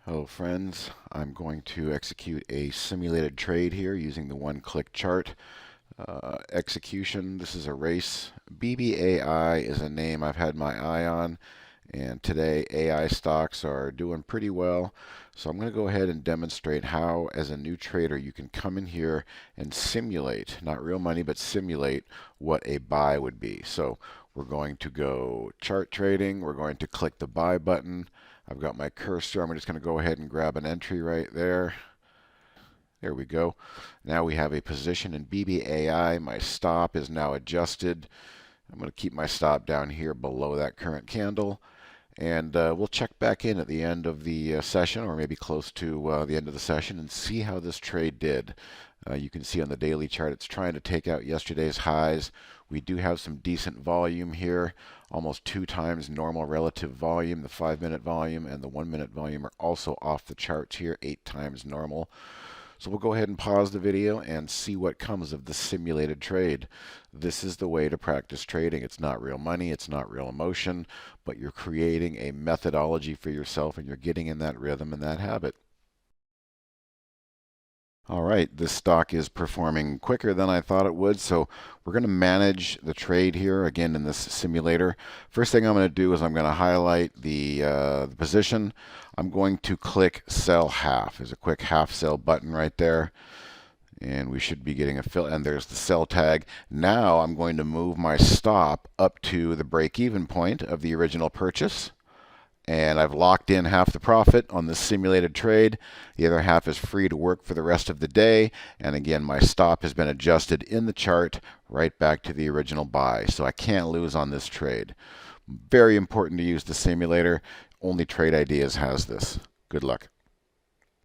Hello friends, I'm going to execute a simulated trade here using the one-click chart. Execution, this is a race. BBAI is a name I've had my eye on, and today AI stocks are doing pretty well. So I'm going to go ahead and demonstrate how, as a new trader, you can come in here and simulate, not real money, but simulate what a buy would be. So we're going to go chart trading, we're going to click the buy button. I've got my cursor. I'm just going to go ahead and grab an entry right there. There we go. Now we have a position in BBAI. My stop is now adjusted. I'm going to keep my stop down here below that current candle. And we'll check back in at the end of the session, or maybe close to the end of the session, and see how this trade did. You can see on the daily chart it's trying to take out yesterday's highs. We do have some decent volume here, almost 2 times normal relative volume. The 5-minute volume and the 1-minute volume are also off the charts here, 8 times normal. So we'll go ahead and pause the video and see what comes of the simulated trade. This is the way to practice trading. It's not real money, it's not real emotion, but you're creating a methodology for yourself and you're getting in that rhythm and that habit. All right, this stock is performing quicker than I thought it would, so we're going to manage the trade here again in this simulator. First thing I'm going to do is I'm going to highlight the position. I'm going to click sell half. There's a quick half sell button right there, and we should be getting a fill, and there's the sell tag. Now I'm going to move my stop up to the break-even point of the original purchase. And I've locked in half the profit on this simulated trade. The other half is free to work for the rest of the day. And again, my stop has been adjusted in the chart right back to the original buy. So I can't lose on this trade. Very important to use the simulator. Only Trade Ideas has this. Good luck.